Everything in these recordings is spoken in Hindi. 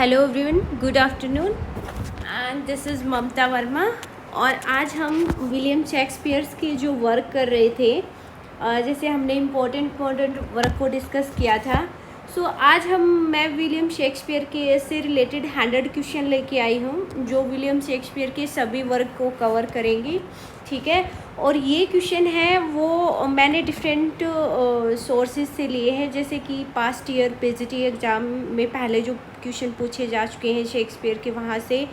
Hello everyone, good afternoon and this is Mamta Verma. और आज हम विलियम शेक्सपियर्स के जो वर्क कर रहे थे, जैसे हमने इम्पोर्टेंट वर्क को डिस्कस किया था। सो आज मैं विलियम शेक्सपियर के से रिलेटेड 100 क्वेश्चन लेके आई हूँ, जो विलियम शेक्सपियर के सभी वर्क को कवर करेंगी। ठीक है, और ये क्वेश्चन है वो मैंने डिफरेंट सोर्सेज से लिए हैं, जैसे कि पास्ट ईयर पीजीटी एग्ज़ाम में पहले जो क्वेश्चन पूछे जा चुके हैं शेक्सपियर के, वहाँ से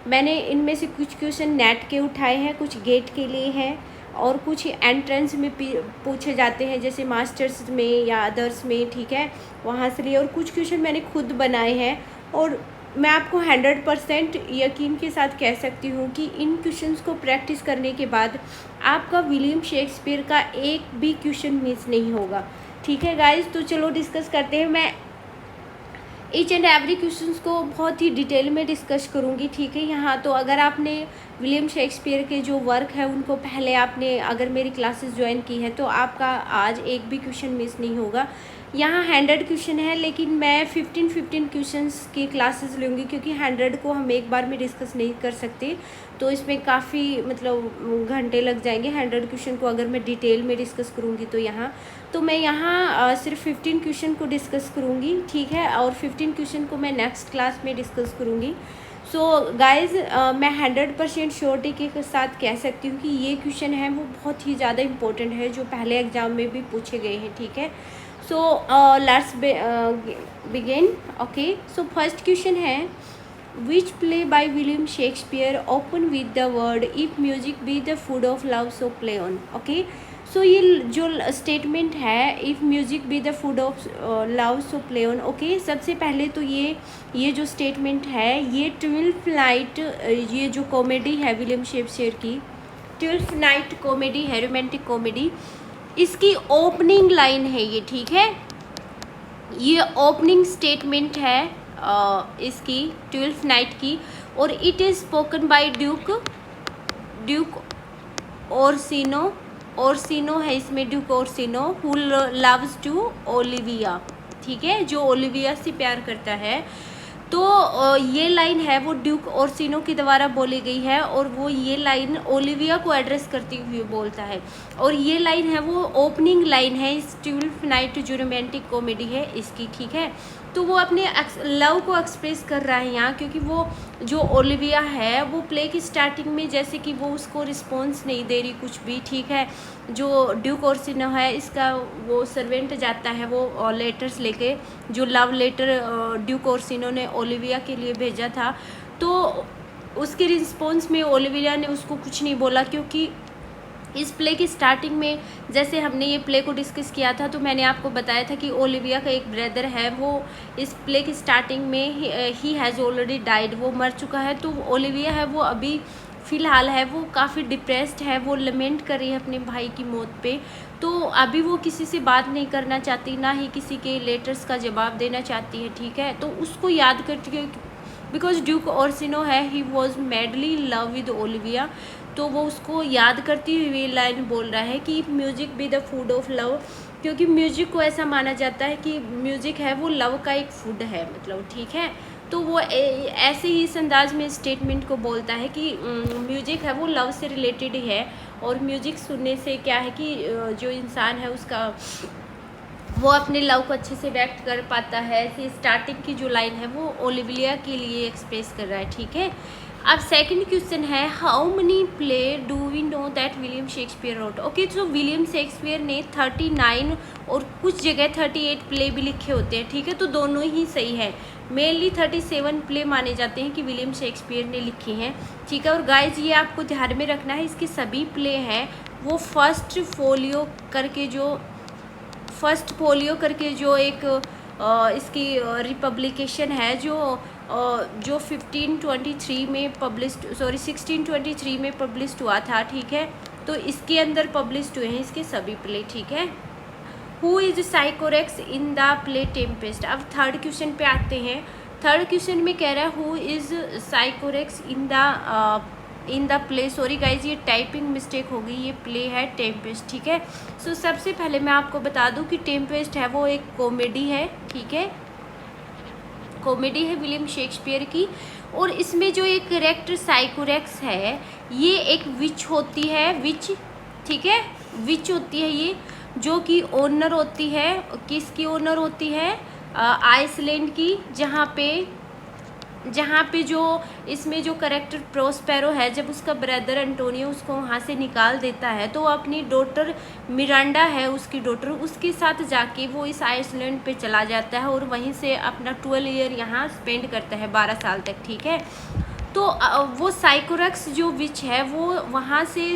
मैंने इनमें से कुछ क्वेश्चन नेट के उठाए हैं, कुछ गेट के लिए हैं और कुछ एंट्रेंस में पूछे जाते हैं, जैसे मास्टर्स में या अदर्स में। ठीक है, वहाँ से लिए, और कुछ क्वेश्चन मैंने खुद बनाए हैं। और मैं आपको 100% यकीन के साथ कह सकती हूँ कि इन क्वेश्चंस को प्रैक्टिस करने के बाद आपका विलियम शेक्सपियर का एक भी क्वेश्चन मिस नहीं होगा। ठीक है गाइज, तो चलो डिस्कस करते हैं। मैं ईच एंड एवरी क्वेश्चंस को बहुत ही डिटेल में डिस्कस करूँगी। ठीक है, यहाँ तो अगर आपने विलियम शेक्सपियर के जो वर्क है उनको पहले आपने अगर मेरी क्लासेस ज्वाइन की है तो आपका आज एक भी क्वेश्चन मिस नहीं होगा। यहाँ 100 क्वेश्चन है, लेकिन मैं 15 क्वेश्चंस की क्लासेस लूँगी, क्योंकि 100 को हम एक बार में डिस्कस नहीं कर सकते, तो इसमें काफ़ी मतलब घंटे लग जाएंगे। 100 क्वेश्चन को अगर मैं डिटेल में डिस्कस करूँगी तो मैं यहाँ सिर्फ 15 क्वेश्चन को डिस्कस करूँगी। ठीक है, और 15 क्वेश्चन को मैं नेक्स्ट क्लास में डिस्कस करूँगी। सो गाइज़, मैं 100% श्योरिटी के साथ कह सकती हूँ कि ये क्वेश्चन है वो बहुत ही ज़्यादा इम्पोर्टेंट है, जो पहले एग्ज़ाम में भी पूछे गए हैं। ठीक है, so let's begin. Okay, so first question है, which play by William Shakespeare open with the word if music be the food of love so play on. Okay, so ये जो स्टेटमेंट है, if music be the food of love so play on. Okay, सबसे पहले तो ये जो स्टेटमेंट है, ये ट्वेल्थ नाइट, ये जो कॉमेडी है विलियम शेक्सपियर की, ट्वेल्थ नाइट कॉमेडी है, रोमांटिक कॉमेडी, इसकी ओपनिंग लाइन है ये। ठीक है, ये ओपनिंग स्टेटमेंट है इसकी ट्वेल्थ नाइट की, और it is spoken by Duke Orsino है इसमें, Duke Orsino, who loves to Olivia. ठीक है, जो ओलिविया से प्यार करता है। तो ये लाइन है वो ड्यूक ओर्सिनो के द्वारा बोली गई है, और वो ये लाइन ओलिविया को एड्रेस करते हुए बोलता है। और ये लाइन है वो ओपनिंग लाइन है इस ट्वेल्थ नाइट जो रोमांटिक कॉमेडी है इसकी। ठीक है, तो वो अपने लव को एक्सप्रेस कर रहा है यहाँ, क्योंकि वो जो ओलिविया है वो प्ले की स्टार्टिंग में जैसे कि वो उसको रिस्पॉन्स नहीं दे रही कुछ भी। ठीक है, जो ड्यूक ओर्सिनो है इसका वो सर्वेंट जाता है वो लेटर्स लेके, जो लव लेटर ड्यूक ओर्सिनो ने ओलिविया के लिए भेजा था, तो उसके रिस्पॉन्स में ओलिविया ने उसको कुछ नहीं बोला, क्योंकि इस प्ले की स्टार्टिंग में जैसे हमने ये प्ले को डिस्कस किया था, तो मैंने आपको बताया था कि ओलिविया का एक ब्रदर है, वो इस प्ले की स्टार्टिंग में ही हैज़ ऑलरेडी डाइड, वो मर चुका है। तो ओलिविया है वो अभी फ़िलहाल है वो काफ़ी डिप्रेस्ड है, वो लमेंट कर रही है अपने भाई की मौत पे। तो अभी वो किसी से बात नहीं करना चाहती, ना ही किसी के लेटर्स का जवाब देना चाहती है। ठीक है, तो उसको याद करती है, बिकॉज ड्यूक ओर्सिनो है he was madly in love with Olivia, तो वो उसको याद करती हुई लाइन बोल रहा है कि music be the food of love, क्योंकि म्यूजिक को ऐसा माना जाता है कि म्यूजिक है वो लव का एक फूड है, मतलब। ठीक है, तो वो ऐसे ही इस अंदाज में स्टेटमेंट को बोलता है कि म्यूजिक है वो लव से रिलेटेड है, और म्यूजिक सुनने से क्या है कि जो इंसान है उसका वो अपने लव को अच्छे से व्यक्त कर पाता है। ऐसी स्टार्टिंग की जो लाइन है वो ओलिविया के लिए एक्सप्रेस कर रहा है। ठीक है, अब सेकंड क्वेश्चन है, how many play do we know that William Shakespeare wrote. Okay, तो विलियम शेक्सपियर ने 39 और कुछ जगह 38 प्ले भी लिखे होते हैं। ठीक है, तो दोनों ही सही है। मेनली 37 प्ले माने जाते हैं कि विलियम शेक्सपियर ने लिखी हैं। ठीक है, और गाइज ये आपको ध्यान में रखना है, इसके सभी प्ले हैं वो फर्स्ट फोलियो करके जो एक इसकी रिपब्लिकेशन है, जो 1623 में पब्लिश्ड हुआ था। ठीक है, तो इसके अंदर पब्लिश्ड हुए हैं इसके सभी प्ले। ठीक है, who is Sycorax in the play Tempest. अब थर्ड क्वेश्चन पे आते हैं। थर्ड क्वेश्चन में कह रहा है who is Sycorax in the play, sorry guys ये टाइपिंग मिस्टेक हो गई, ये प्ले है टेम्पेस्ट। ठीक है, सो सबसे पहले मैं आपको बता दूं कि टेम्पेस्ट है वो एक कॉमेडी है। ठीक है, कॉमेडी है विलियम शेक्सपियर की। और इसमें जो एक कैरेक्टर साइकोरेक्स है, ये एक विच होती है, विच, ठीक है, विच होती है ये, जो कि ओनर होती है, किसकी ओनर होती है, आइसलैंड की, जहाँ पे जो इसमें जो करेक्टर प्रोस्पेरो है, जब उसका ब्रदर एंटोनियो उसको वहाँ से निकाल देता है, तो वो अपनी डॉटर मिरांडा है, उसकी डॉटर, उसके साथ जाके वो इस आइसलैंड पे चला जाता है और वहीं से अपना 12 ईयर यहाँ स्पेंड करता है, 12 साल तक, ठीक है। तो वो साइकोरेक्स जो विच है, वो वहाँ से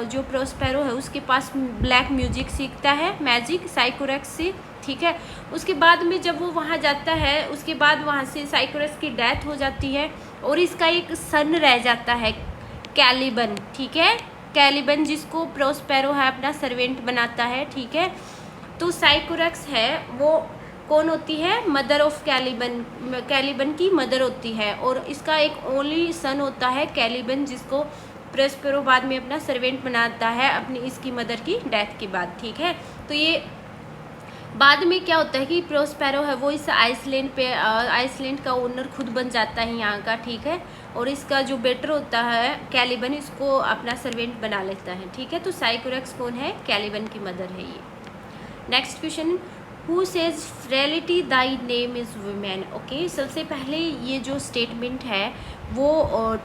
जो प्रोस्पेरो है उसके पास ब्लैक म्यूजिक सीखता है, मैजिक, साइकोरेक्स से, ठीक है। उसके बाद में जब वो वहाँ जाता है, उसके बाद वहाँ से साइकोरेक्स की डेथ हो जाती है और इसका एक सन रह जाता है, कैलिबन, ठीक है, कैलिबन, जिसको प्रोस्पेरो है अपना सर्वेंट बनाता है, ठीक है। तो साइकोरेक्स है वो कौन होती है, मदर ऑफ कैलिबन, कैलिबन की मदर होती है, और इसका एक ओनली सन होता है कैलिबन, जिसको प्रोस्पेरो बाद में अपना सर्वेंट बनाता है अपनी इसकी मदर की डेथ के बाद, ठीक है। तो ये बाद में क्या होता है कि प्रोस्पेरो है वो इस आइसलैंड का ओनर खुद बन जाता है यहाँ का, ठीक है, और इसका जो बेटर होता है कैलिबन, इसको अपना सर्वेंट बना लेता है, ठीक है। तो साइकोरेक्स कौन है, कैलिबन की मदर है ये। Next question, who says frailty Dai name is women. Okay, सबसे पहले ये जो स्टेटमेंट है वो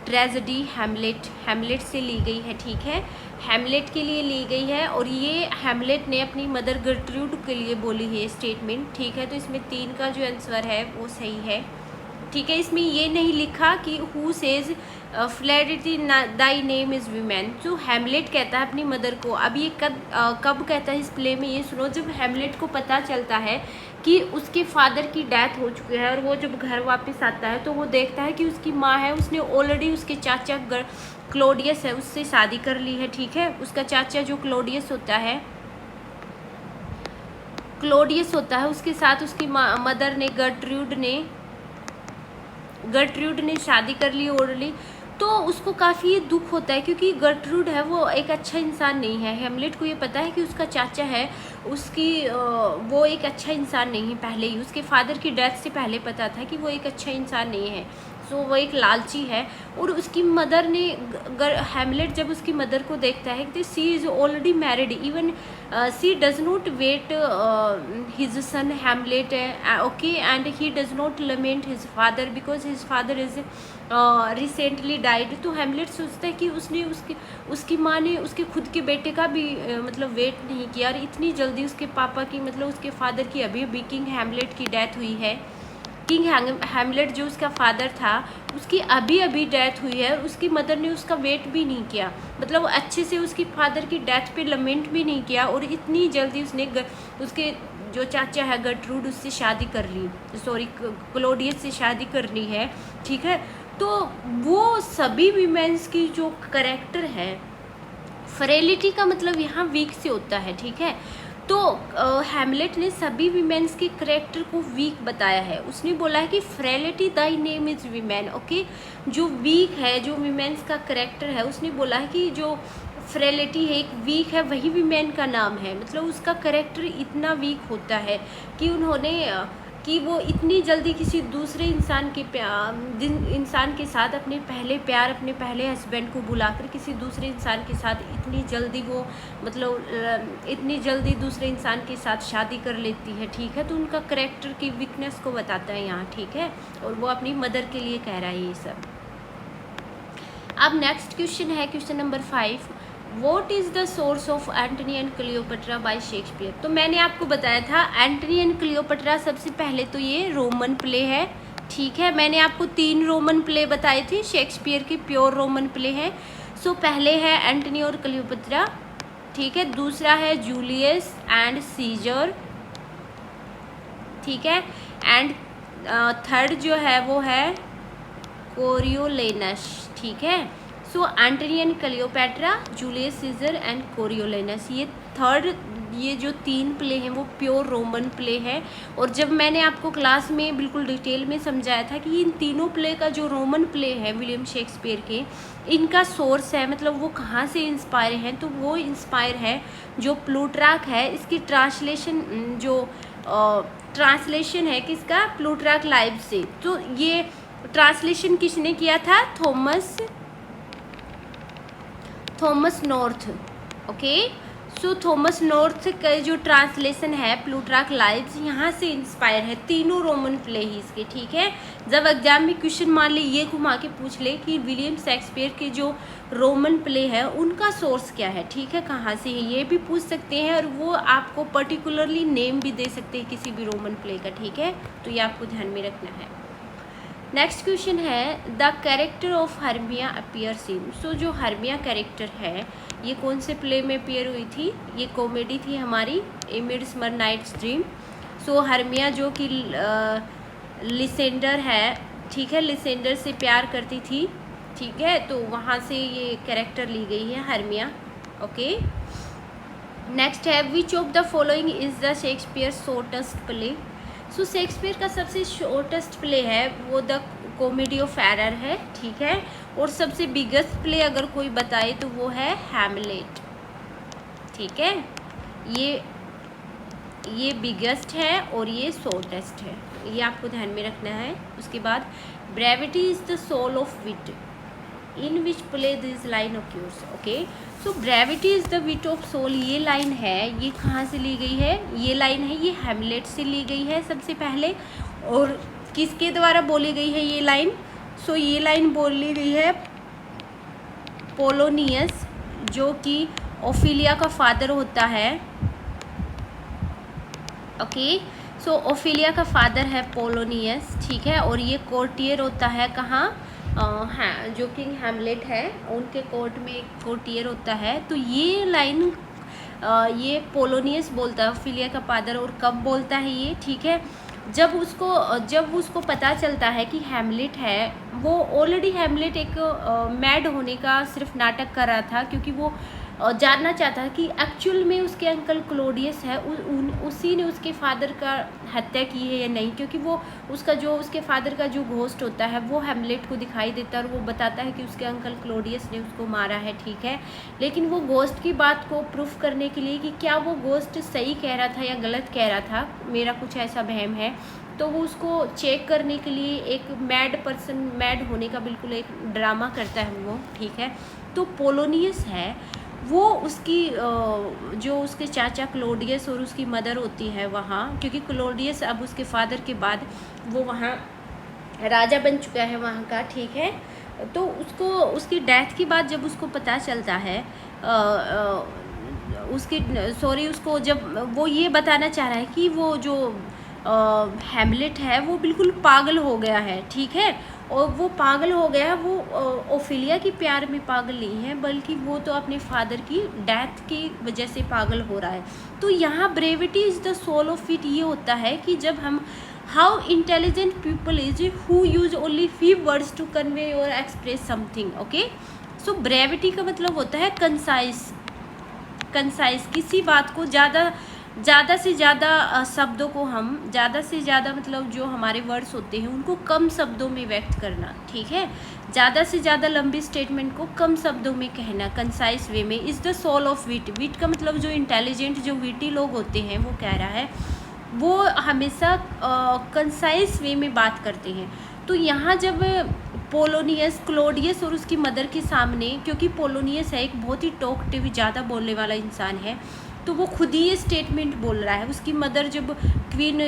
ट्रेजेडी हैमलेट से ली गई है, ठीक है, हैमलेट के लिए ली गई है, और ये हैमलेट ने अपनी मदर गर्ट्रूड के लिए बोली है स्टेटमेंट, ठीक है। तो इसमें 3 का जो आंसर है वो सही है, ठीक है। इसमें ये नहीं लिखा कि who says frailty Dai name is women, जो हैमलेट कहता है अपनी मदर को। अब ये कब कहता है इस प्ले में, ये सुनो, जब हैमलेट को पता चलता है कि उसके फादर की डेथ हो चुकी है, और वो जब घर वापस आता है तो वो देखता है कि उसकी माँ है, उसने ऑलरेडी उसके चाचा क्लोडियस है उससे शादी कर ली है, ठीक है। उसका चाचा जो क्लोडियस होता है उसके साथ उसकी मदर ने गर्ट्रूड ने शादी कर ली ऑलरेडी। तो उसको काफ़ी दुख होता है, क्योंकि गर्ट्रूड है वो एक अच्छा इंसान नहीं है। हैमलेट को ये पता है कि उसका चाचा है, वो एक अच्छा इंसान नहीं है, पहले ही उसके फादर की डेथ से पहले पता था कि वो एक अच्छा इंसान नहीं है, सो वो एक लालची है। और उसकी मदर ने हैमलेट जब उसकी मदर को देखता है कि she is already married, even she does not wait his son Hamlet, okay, and he does not lament his father because his father is recently died. तो हैमलेट सोचता है कि उसकी माँ ने उसके खुद के बेटे का भी मतलब वेट नहीं किया, और इतनी जल्दी उसके पापा की, मतलब उसके फादर की अभी किंग हैमलेट की डेथ हुई है। किंग हैमलेट जो उसका फादर था उसकी अभी डेथ हुई है, और उसकी मदर ने उसका वेट भी नहीं किया, मतलब अच्छे से उसकी फादर की डेथ पे लमेंट भी नहीं किया, और इतनी जल्दी उसने उसके जो चाचा है गर्ट्रूड उससे शादी कर ली, क्लोडियस से शादी कर ली है, ठीक है। तो वो सभी वीमेंस की जो करेक्टर है, फ्रेलिटी का मतलब यहाँ वीक से होता है, ठीक है। तो हैमलेट ने सभी वीमेंस के करेक्टर को वीक बताया है। उसने बोला है कि frailty Dai name is women, okay. जो वीक है, जो वीमेंस का करेक्टर है, उसने बोला है कि जो फ्रेलिटी है, एक वीक है, वही वीमेन का नाम है। मतलब उसका करेक्टर इतना वीक होता है कि वो इतनी जल्दी किसी दूसरे इंसान के साथ अपने पहले हस्बैंड को बुलाकर किसी दूसरे इंसान के साथ इतनी जल्दी दूसरे इंसान के साथ शादी कर लेती है, ठीक है। तो उनका करेक्टर की वीकनेस को बताता है यहाँ, ठीक है, और वो अपनी मदर के लिए कह रहा है ये सब। अब नेक्स्ट क्वेश्चन है question number 5, what is the source of Antony and Cleopatra bye Shakespeare. तो मैंने आपको बताया था एंटनी एंड क्लियोपेट्रा सबसे पहले तो ये रोमन प्ले है, ठीक है। मैंने आपको 3 रोमन प्ले बताए थे, शेक्सपियर के प्योर रोमन प्ले हैं। सो पहले है एंटनी और क्लियोपेट्रा, ठीक है। दूसरा है जूलियस एंड सीजर, ठीक है। एंड थर्ड जो है वो है कोरियोलेनस, ठीक है। So Antony and Cleopatra, Julius Caesar and Coriolanus, ये जो 3 प्ले हैं वो प्योर रोमन प्ले है। और जब मैंने आपको क्लास में बिल्कुल डिटेल में समझाया था कि इन तीनों प्ले का जो रोमन प्ले है विलियम शेक्सपियर के, इनका सोर्स है, मतलब वो कहाँ से इंस्पायर हैं, तो वो इंस्पायर है जो प्लूट्रार्क है, इसकी ट्रांसलेशन जो ट्रांसलेशन है किसका, प्लूटार्क लाइव से। तो ये ट्रांसलेशन किसने किया था, थॉमस नॉर्थ। ओके, सो थॉमस नॉर्थ का जो ट्रांसलेशन है प्लूटार्क लाइव्स, यहाँ से इंस्पायर है तीनों रोमन प्ले ही इसके। ठीक है, जब एग्जाम में क्वेश्चन मान ले ये घुमा के पूछ ले कि विलियम शेक्सपियर के जो रोमन प्ले है उनका सोर्स क्या है, ठीक है, कहाँ से है, ये भी पूछ सकते हैं और वो आपको पर्टिकुलरली नेम भी दे सकते हैं किसी भी रोमन प्ले का। ठीक है, तो ये आपको ध्यान में रखना है। नेक्स्ट क्वेश्चन है the character of Hermia appears in. So जो हर्मिया कैरेक्टर है ये कौन से प्ले में अपीयर हुई थी, ये कॉमेडी थी हमारी ए मिडसमर नाइट्स ड्रीम। सो हर्मिया जो कि लिसेंडर है, ठीक है, लिसेंडर से प्यार करती थी, ठीक है, तो वहाँ से ये कैरेक्टर ली गई है हर्मिया। ओके, नेक्स्ट है which of the following is the Shakespeare shortest play. So Shakespeare का सबसे शॉर्टेस्ट प्ले है वो द कॉमेडी ऑफ एरर है, ठीक है, और सबसे बिगेस्ट प्ले अगर कोई बताए तो वो है हैमलेट। ठीक है, ये बिगेस्ट है और ये शॉर्टेस्ट है, ये आपको ध्यान में रखना है। उसके बाद brevity is the soul of wit in which play this line occurs. Okay, so brevity is the wit of soul, ये लाइन है, ये कहाँ से ली गई है, ये लाइन है ये हैमलेट से ली गई है सबसे पहले। और किसके द्वारा बोली गई है ये लाइन, सो ये लाइन बोली गई है पोलोनियस, जो कि ओफिलिया का फादर होता है। ओके, सो ओफिलिया का फादर है पोलोनियस, ठीक है, और ये कोर्टियर होता है कहाँ, हाँ, जो किंग हैमलेट है उनके कोर्ट में एक कोर्टियर होता है। तो ये लाइन ये पोलोनियस बोलता है ओफिलिया का फादर, और कब बोलता है ये, ठीक है, जब उसको पता चलता है कि हैमलेट है, वो ऑलरेडी हैमलेट एक मैड होने का सिर्फ नाटक कर रहा था, क्योंकि वो जानना चाहता है कि एक्चुअल में उसके अंकल क्लोडियस है उसी ने उसके फादर का हत्या की है या नहीं, क्योंकि वो उसके फादर का जो घोस्ट होता है वो हैमलेट को दिखाई देता है और वो बताता है कि उसके अंकल क्लोडियस ने उसको मारा है, ठीक है। लेकिन वो घोस्ट की बात को प्रूफ करने के लिए कि क्या वो घोस्ट सही कह रहा था या गलत कह रहा था, मेरा कुछ ऐसा वहम है, तो वो उसको चेक करने के लिए एक मैड होने का बिल्कुल एक ड्रामा करता है वो, ठीक है। तो पोलोनियस है वो उसकी जो उसके चाचा क्लोडियस और उसकी मदर होती है वहाँ, क्योंकि क्लोडियस अब उसके फादर के बाद वो वहाँ राजा बन चुका है वहाँ का, ठीक है। तो उसकी डेथ के बाद जब उसको पता चलता है उसको जब वो ये बताना चाह रहा है कि वो जो हैमलेट है वो बिल्कुल पागल हो गया है, ठीक है, और वो पागल हो गया, वो ओफिलिया की प्यार में पागल नहीं है, बल्कि वो तो अपने फादर की डेथ की वजह से पागल हो रहा है। तो यहाँ brevity is the soul of it ये होता है कि जब हम how intelligent people is who use only few words to convey और express something. Okay, so brevity का मतलब होता है कंसाइज, किसी बात को ज़्यादा से ज़्यादा शब्दों को हम ज़्यादा से ज़्यादा मतलब जो हमारे वर्ड्स होते हैं उनको कम शब्दों में व्यक्त करना, ठीक है, ज़्यादा से ज़्यादा लंबी स्टेटमेंट को कम शब्दों में कहना, कंसाइज वे में इज़ द सोल ऑफ विट। विट का मतलब जो इंटेलिजेंट जो विटी लोग होते हैं वो कह रहा है वो हमेशा कंसाइज वे में बात करते हैं। तो यहाँ जब पोलोनियस क्लोडियस और उसकी मदर के सामने, क्योंकि पोलोनियस है एक बहुत ही टॉकटिव ज़्यादा बोलने वाला इंसान है, तो वो खुद ही ये स्टेटमेंट बोल रहा है। उसकी मदर जब क्वीन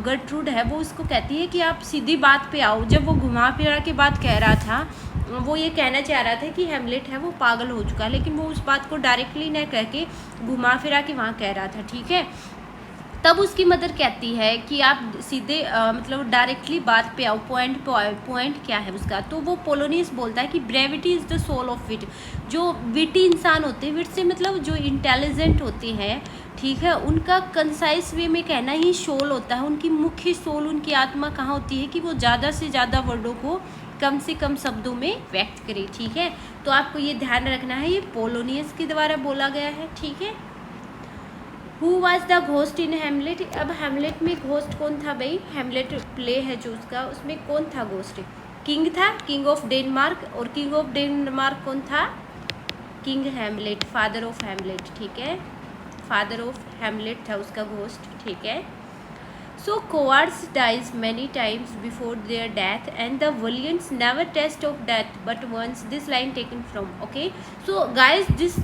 गर्ट्रूड है वो उसको कहती है कि आप सीधी बात पे आओ। जब वो घुमा फिरा के बात कह रहा था, वो ये कहना चाह रहा था कि हैमलेट है वो पागल हो चुका है, लेकिन वो उस बात को डायरेक्टली न कह के घुमा फिरा के वहाँ कह रहा था, ठीक है। तब उसकी मदर कहती है कि आप सीधे मतलब डायरेक्टली बात पे आओ, पॉइंट क्या है उसका। तो वो पोलोनियस बोलता है कि brevity is the soul of wit. जो विटी इंसान होते हैं, विट से मतलब जो इंटेलिजेंट होते हैं, ठीक है, उनका कंसाइज वे में कहना ही सोल होता है। उनकी मुख्य सोल, उनकी आत्मा कहाँ होती है कि वो ज़्यादा से ज़्यादा वर्डों को कम से कम शब्दों में व्यक्त करे, ठीक है। तो आपको ये ध्यान रखना है, ये पोलोनियस के द्वारा बोला गया है, ठीक है। Who was the ghost in Hamlet. अब हैमलेट में घोस्ट कौन था भाई, हैमलेट प्ले है जो उसमें कौन था घोस्ट, किंग था, किंग ऑफ डेनमार्क। और किंग ऑफ डेनमार्क कौन था, king Hamlet, father of Hamlet, ठीक है, फादर ऑफ हैमलेट था उसका घोस्ट, ठीक है। So cowards dies many times before their death, and the valiants never taste of death but once. This line taken from, okay. So guys, this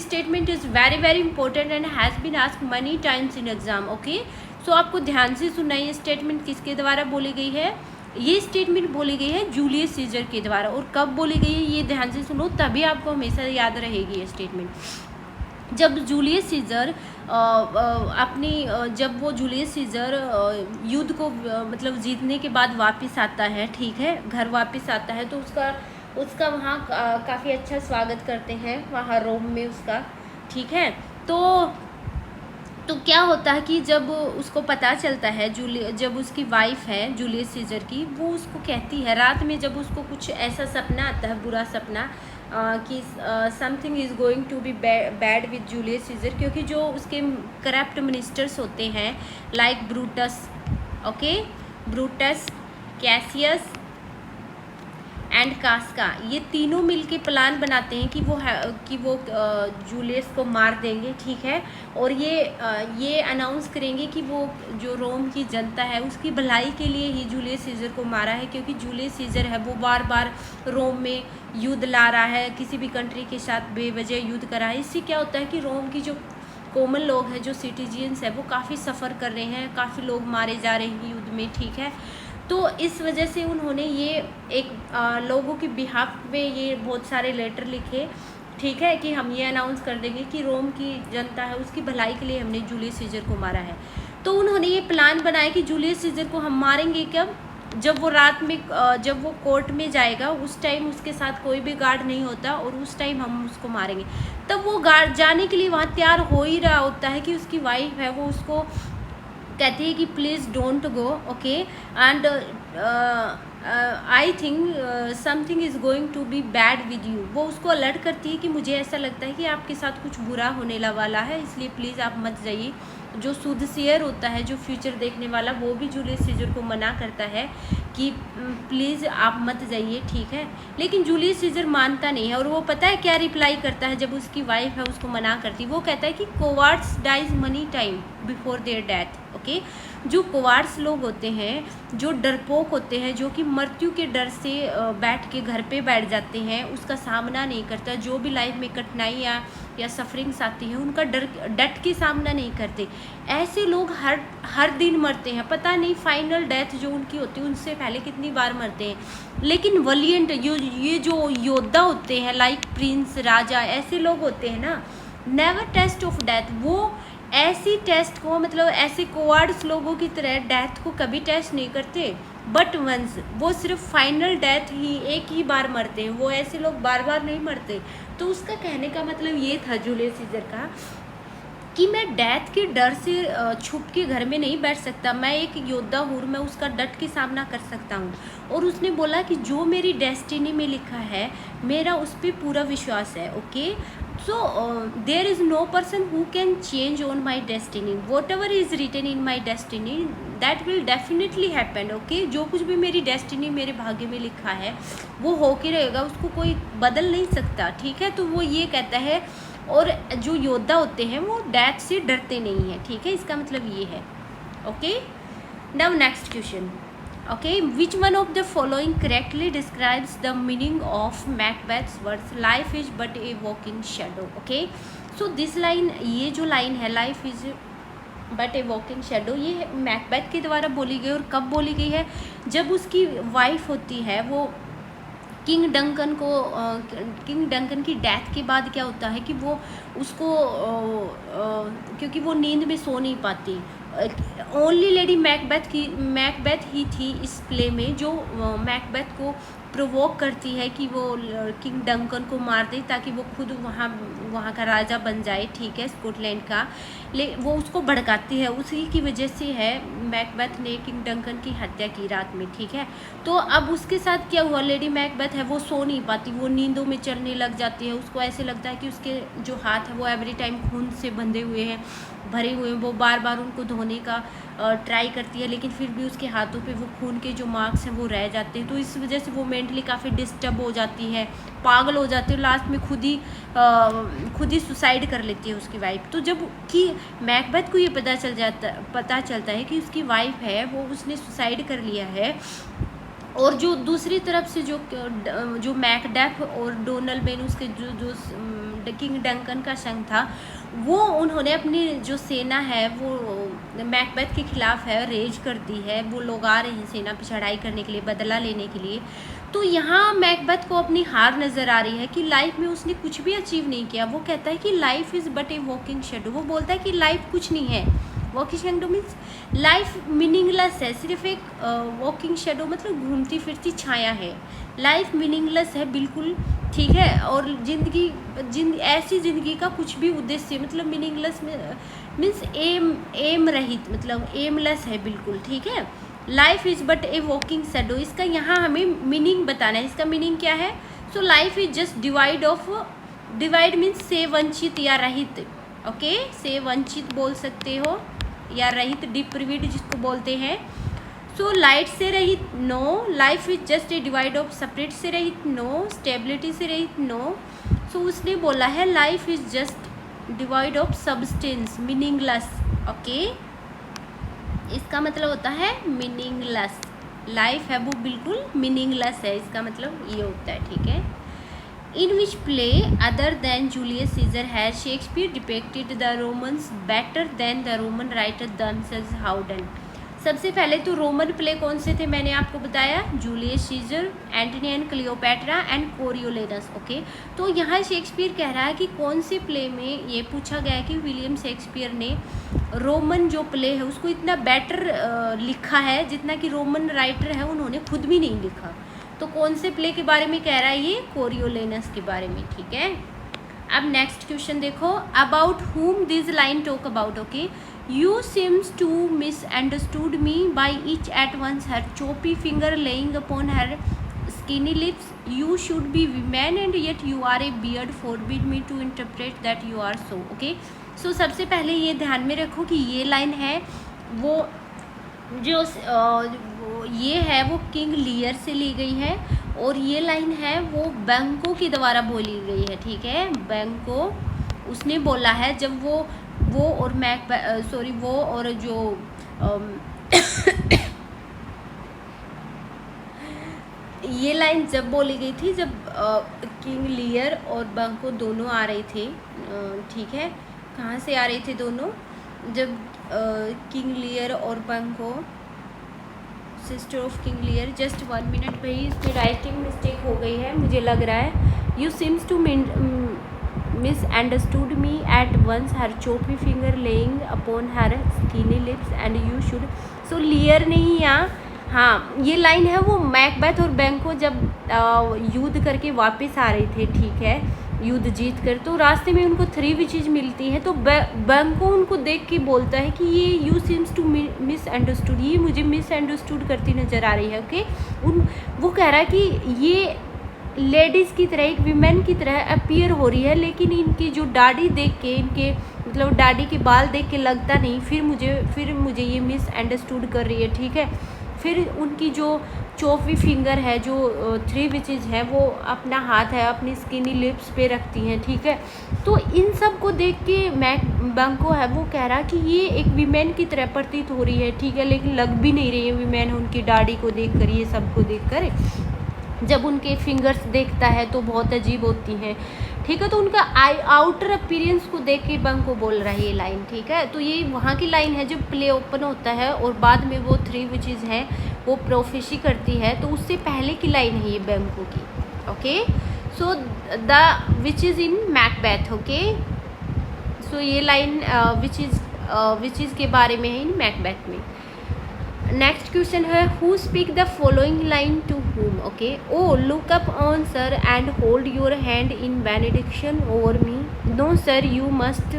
statement is very important and has been asked many times in exam, okay. So आपको ध्यान से सुनना है, ये स्टेटमेंट किसके द्वारा बोली गई है? ये स्टेटमेंट बोली गई है जूलियस सीजर के द्वारा। और कब बोली गई है ये ध्यान से सुनो, तभी आपको हमेशा याद रहेगी ये स्टेटमेंट। जब जूलियस सीजर जब वो जूलियस सीजर युद्ध को मतलब जीतने के बाद वापस आता है, ठीक है, घर वापस आता है, तो उसका वहाँ काफ़ी अच्छा स्वागत करते हैं वहाँ रोम में उसका, ठीक है। तो क्या होता है कि जब उसको पता चलता है, जब उसकी वाइफ है जूलियस सीजर की, वो उसको कहती है रात में, जब उसको कुछ ऐसा सपना आता है, बुरा सपना, कि something is going to be bad with Julius Caesar, क्योंकि जो उसके करप्ट मिनिस्टर्स होते हैं like Brutus, okay, Brutus, Cassius and Casca, ये तीनों मिलके प्लान बनाते हैं कि वो जूलियस को मार देंगे, ठीक है। और ये अनाउंस करेंगे कि वो जो रोम की जनता है उसकी भलाई के लिए ही जूलियस सीजर को मारा है, क्योंकि जूलियस सीजर है वो बार बार रोम में युद्ध ला रहा है, किसी भी कंट्री के साथ बेवजह युद्ध कर रहा है। इससे क्या होता है कि रोम की जो कॉमन लोग हैं, जो सिटीजन्स है, वो काफ़ी सफ़र कर रहे हैं, काफ़ी लोग मारे जा रहे हैं युद्ध में, ठीक है। तो इस वजह से उन्होंने ये एक लोगों के बिहाफ में ये बहुत सारे लेटर लिखे, ठीक है, कि हम ये अनाउंस कर देंगे कि रोम की जनता है उसकी भलाई के लिए हमने जूलियस सीजर को मारा है। तो उन्होंने ये प्लान बनाया कि जूलियस सीजर को हम मारेंगे कब? जब वो रात में जब वो कोर्ट में जाएगा, उस टाइम उसके साथ कोई भी गार्ड नहीं होता और उस टाइम हम उसको मारेंगे। तब वो गार्ड जाने के लिए वहाँ तैयार हो ही रहा होता है कि उसकी वाइफ है वो उसको कहती है कि please don't go, okay, and I think something is going to be bad with you. वो उसको अलर्ट करती है कि मुझे ऐसा लगता है कि आपके साथ कुछ बुरा होने वाला है, इसलिए प्लीज़ आप मत जाइए। जो सूदसेयर होता है, जो फ्यूचर देखने वाला, वो भी जूलियस सीजर को मना करता है कि प्लीज़ आप मत जाइए, ठीक है। लेकिन जूलियस सीजर मानता नहीं है, और वो पता है क्या रिप्लाई करता है जब उसकी वाइफ है उसको मना करती। वो कहता है कि cowards dies many time before their death, okay. जो कोवार्ड्स लोग होते हैं, जो डरपोक होते हैं, जो कि मृत्यु के डर से बैठ के घर पे बैठ जाते हैं, उसका सामना नहीं करता, जो भी लाइफ में कठिनाइयाँ या सफरिंग्स आती हैं उनका डट के सामना नहीं करते, ऐसे लोग हर दिन मरते हैं। पता नहीं फाइनल डेथ जो उनकी होती है उनसे पहले कितनी बार मरते हैं। लेकिन वलियंट ये जो योद्धा होते हैं लाइक प्रिंस, राजा, ऐसे लोग होते हैं ना, नेवर टेस्ट ऑफ डेथ, वो ऐसी टेस्ट को, मतलब ऐसे कोवार्ड्स लोगों की तरह डेथ को कभी टेस्ट नहीं करते, बट वंस, वो सिर्फ फाइनल डेथ ही एक ही बार मरते हैं, वो ऐसे लोग बार बार नहीं मरते। तो उसका कहने का मतलब ये था जूलियस सीजर का कि मैं डेथ के डर से छुप के घर में नहीं बैठ सकता, मैं एक योद्धा हूँ, मैं उसका डट के सामना कर सकता हूँ। और उसने बोला कि जो मेरी डेस्टिनी में लिखा है मेरा उस पर पूरा विश्वास है, okay. So there is no person who can change on my destiny, whatever is written in my destiny that will definitely happen, okay. जो कुछ भी मेरी डेस्टिनी, मेरे भाग्य में लिखा है वो होके रहेगा, उसको कोई बदल नहीं सकता, ठीक है। तो वो ये कहता है, और जो योद्धा होते हैं वो डेथ से डरते नहीं हैं, ठीक है, इसका मतलब ये है, okay. Now next question, okay, which one of the following correctly describes the meaning of Macbeth's words life is but a walking shadow, okay. So this line, ये जो लाइन है life is but a walking shadow, ये मैकबेथ के द्वारा बोली गई। और कब बोली गई है? जब उसकी वाइफ होती है वो किंग डंकन की डेथ के बाद क्या होता है कि वो उसको क्योंकि वो नींद में सो नहीं पाती, ओनली लेडी मैकबेथ ही थी इस प्ले में जो मैकबेथ को प्रोवोक करती है कि वो किंग डंकन को मार दे ताकि वो खुद वहाँ का राजा बन जाए, ठीक है, स्कॉटलैंड का। वो उसको भड़काती है, उसी की वजह से है मैकबेथ ने किंग डंकन की हत्या की रात में, ठीक है। तो अब उसके साथ क्या हुआ, लेडी मैकबेथ है वो सो नहीं पाती, वो नींदों में चलने लग जाती है, उसको ऐसे लगता है कि उसके जो हाथ है वो एवरी टाइम खून से बंधे हुए हैं, भरे हुए हैं, वो बार बार उनको धोने का ट्राई करती है, लेकिन फिर भी उसके हाथों पे वो खून के जो मार्क्स हैं वो रह जाते हैं। तो इस वजह से वो मेंटली काफ़ी डिस्टर्ब हो जाती है, पागल हो जाती है, लास्ट में खुद ही सुसाइड कर लेती है उसकी वाइफ। तो जब कि मैकबेथ को ये पता चलता है कि उसकी वाइफ है वो उसने सुसाइड कर लिया है, और जो दूसरी तरफ से जो मैकडेफ और डोनल बेन उसके जो किंग डंकन का संग था, वो उन्होंने अपनी जो सेना है वो मैकबेथ के खिलाफ है रेज कर दी है। वो लोग आ रहे हैं सेना पे चढ़ाई करने के लिए, बदला लेने के लिए। तो यहाँ मैकबेथ को अपनी हार नज़र आ रही है कि लाइफ में उसने कुछ भी अचीव नहीं किया। वो कहता है कि life is but a walking shadow. वो बोलता है कि लाइफ कुछ नहीं है। Walking shadow means life meaningless है, सिर्फ एक वॉकिंग शेडो मतलब घूमती फिरती छाया है। लाइफ मीनिंगलेस है बिल्कुल, ठीक है। और ऐसी ज़िंदगी का कुछ भी उद्देश्य मतलब मीनिंगलेस मीन्स एम रहित, मतलब एमलेस है बिल्कुल, ठीक है। Life is but a walking shadow, इसका यहाँ हमें मीनिंग बताना है। इसका मीनिंग क्या है? So life is just divide means से वंचित या रहित, ओके। से वंचित बोल सकते हो या रहित, डिप्रिविड जिसको बोलते हैं। सो लाइट से रहित no, life is just a divide of separate से रहित नो, स्टेबिलिटी से रहित नो। सो उसने बोला है life is just divide of substance, meaningless, okay. इसका मतलब होता है मीनिंगलेस। लाइफ है वो बिल्कुल मीनिंगलेस है, इसका मतलब ये होता है, ठीक है। In which play other than Julius Caesar has Shakespeare depicted the Romans better than the Roman writer themselves how done. सबसे पहले तो रोमन प्ले कौन से थे मैंने आपको बताया, Julius Caesar, Antony and Cleopatra and Coriolanus, okay. तो यहाँ शेक्सपियर कह रहा है कि कौन से प्ले में, ये पूछा गया है कि विलियम शेक्सपियर ने रोमन जो प्ले है उसको इतना बेटर लिखा है जितना कि रोमन राइटर है उन्होंने खुद भी नहीं लिखा। तो कौन से प्ले के बारे में कह रहा है ये? कोरियोलेनस के बारे में, ठीक है। अब नेक्स्ट क्वेश्चन देखो, about whom this line talk about, okay. You seems to misunderstood me by each at once her choppy finger laying upon her skinny lips, you should be women and yet you are a beard, forbid me to interpret that you are so, okay. So सबसे पहले ये ध्यान में रखो कि ये लाइन है वो जो ये है वो किंग लियर से ली गई है, और ये लाइन है वो बैंको के द्वारा बोली गई है, ठीक है। बैंको उसने बोला है जब वो और वो और जो ये लाइन जब बोली गई थी जब किंग लियर और बैंको दोनों आ रहे थे, ठीक है। कहाँ से आ रहे थे दोनों? जब किंग लियर और बैंको, sister of King Lear, just 1 minute भाई, इसमें राइटिंग मिस्टेक हो गई है मुझे लग रहा है। You seems to misunderstood me at once her choppy finger laying upon her skinny lips and you should, so Lear नहीं यहाँ, हाँ ये लाइन है वो मैकबेथ और बैंको जब युद्ध करके वापस आ रहे थे, ठीक है, युद्ध जीत कर। तो रास्ते में उनको 3 विचेज मिलती है, तो बैंको उनको देख के बोलता है कि ये you seems to misunderstood, ये मुझे मिस अंडरस्टूड करती नज़र आ रही है, ओके। वो कह रहा है कि ये लेडीज़ की तरह, एक वीमेन की तरह अपीयर हो रही है, लेकिन इनकी जो दाढ़ी देख के, इनके मतलब दाढ़ी के बाल देख के लगता नहीं, फिर मुझे ये मिस अंडरस्टूड कर रही है, ठीक है। फिर उनकी जो चौथी फिंगर है, जो 3 विचेज है, वो अपना हाथ है अपनी स्किनी लिप्स पे रखती हैं, ठीक है। तो इन सब को देख के बैंको है वो कह रहा कि ये एक वीमेन की तरह प्रतीत हो रही है, ठीक है, लेकिन लग भी नहीं रही है वीमेन, उनकी दाढ़ी को देख कर, ये सब को देख कर। जब उनके फिंगर्स देखता है तो बहुत अजीब होती हैं, ठीक है। तो उनका आउटर अपीयरेंस को देख के बैंको बोल रहा है ये लाइन, ठीक है। तो ये वहाँ की लाइन है जब प्ले ओपन होता है और बाद में वो 3 विचेज हैं वो प्रोफेसी करती है, तो उससे पहले की लाइन है ये बैंको की, okay. So the witches in Macbeth, okay. So ये लाइन विचेज के बारे में है इन मैकबेथ में। नेक्स्ट क्वेश्चन है, who speak the following line to whom, okay. O look up on sir and hold your hand in benediction over me, no sir you must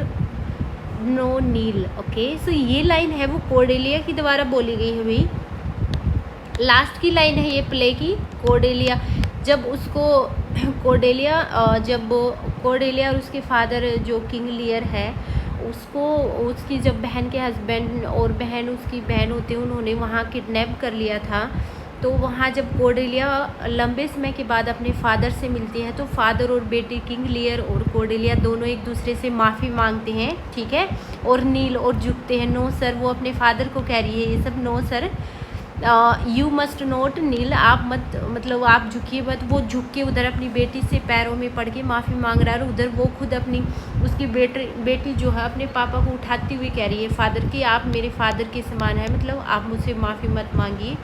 no kneel, okay. So ये लाइन है वो कोर्डेलिया के द्वारा बोली गई है भाई। लास्ट की लाइन है ये प्ले की, कोर्डेलिया जब उसको कोर्डेलिया और उसके फादर जो किंग लियर है उसको उसकी जब बहन के हस्बैंड और बहन उसकी बहन होते हैं उन्होंने वहाँ किडनैप कर लिया था। तो वहाँ जब कॉर्डेलिया लंबे समय के बाद अपने फादर से मिलती है तो फादर और बेटी किंग लियर और कॉर्डेलिया दोनों एक दूसरे से माफ़ी मांगते हैं, ठीक है। और नील और झुकते हैं, नो सर, वो अपने फादर को कह रही है ये सब, no sir you must not kneel, आप मत, मतलब आप झुकिए मत। वो झुक के उधर अपनी बेटी से पैरों में पड़ के माफ़ी मांग रहा है, और उधर वो खुद अपनी उसकी बेटी जो है अपने पापा को उठाती हुई कह रही है फादर की, आप मेरे फादर के समान है, मतलब आप मुझसे माफ़ी मत मांगिए।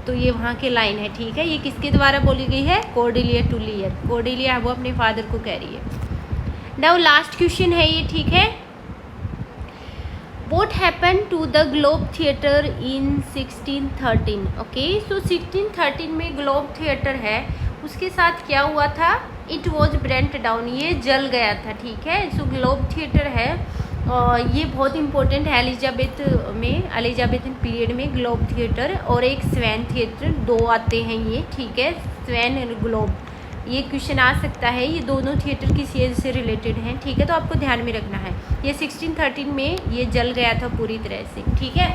तो ये वहाँ के लाइन है, ठीक है। ये किसके द्वारा बोली गई है? Cordelia to लियर। कॉर्डेलिया वो अपने फादर को कह रही है। नाउ लास्ट क्वेश्चन है ये, ठीक है। What happened to the Globe Theatre in 1613? Okay, सो 1613 में ग्लोब थिएटर है, उसके साथ क्या हुआ था? इट वॉज ब्रेंट डाउन, ये जल गया था, ठीक है। सो ग्लोब थिएटर है, ये बहुत इंपॉर्टेंट है एलिजाबेथन पीरियड में ग्लोब थिएटर और एक स्वैन थिएटर, दो आते हैं ये, ठीक है, स्वैन और ग्लोब। ये क्वेश्चन आ सकता है, ये दोनों थिएटर किस एज से रिलेटेड हैं, ठीक है, तो आपको ध्यान में रखना है। ये 1613 में ये जल गया था पूरी तरह से, ठीक है।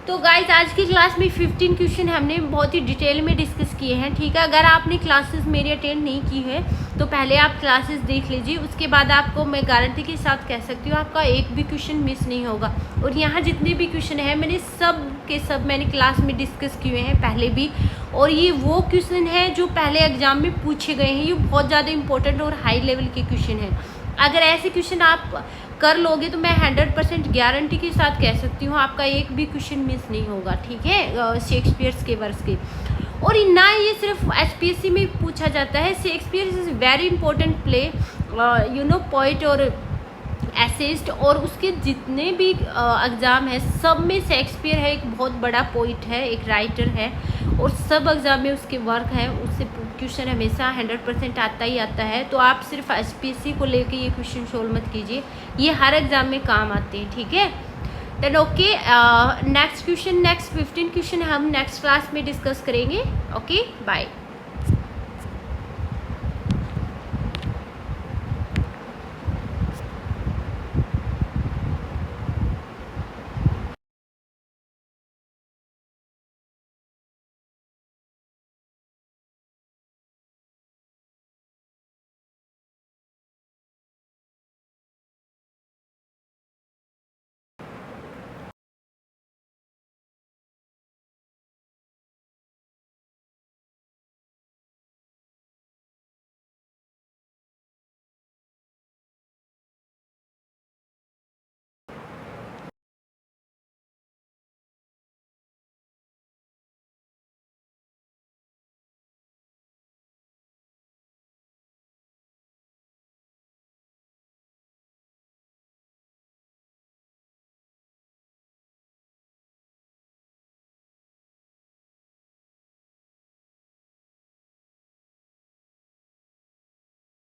तो गाइज आज की क्लास में 15 क्वेश्चन हमने बहुत ही डिटेल में डिस्कस किए हैं, ठीक है। अगर आपने क्लासेस मेरी अटेंड नहीं की है तो पहले आप क्लासेस देख लीजिए, उसके बाद आपको मैं गारंटी के साथ कह सकती हूँ आपका एक भी क्वेश्चन मिस नहीं होगा। और यहाँ जितने भी क्वेश्चन हैं मैंने सब के सब मैंने क्लास में डिस्कस किए हैं पहले भी, और ये वो क्वेश्चन हैं जो पहले एग्जाम में पूछे गए हैं। ये बहुत ज़्यादा इंपॉर्टेंट और हाई लेवल के क्वेश्चन हैं। अगर ऐसे क्वेश्चन आप कर लोगे तो मैं 100% गारंटी के साथ कह सकती हूँ आपका एक भी क्वेश्चन मिस नहीं होगा, ठीक है, शेक्सपियर्स के वर्स के। और ना ये सिर्फ एचपीएससी में पूछा जाता है, Shakespeare is very important play, you know, poet और एसेस्ट, और उसके जितने भी एग्ज़ाम है सब में शेक्सपियर है, एक बहुत बड़ा पोइट है, एक राइटर है, और सब एग्ज़ाम में उसके वर्क हैं, उससे क्वेश्चन हमेशा 100% आता ही आता है। तो आप सिर्फ एचपीएससी को लेके ये क्वेश्चन सोल्व मत कीजिए, ये हर एग्ज़ाम में काम आते हैं, ठीक है। देन ओके, नेक्स्ट 15 क्वेश्चन हम नेक्स्ट क्लास में डिस्कस करेंगे। Okay, bye.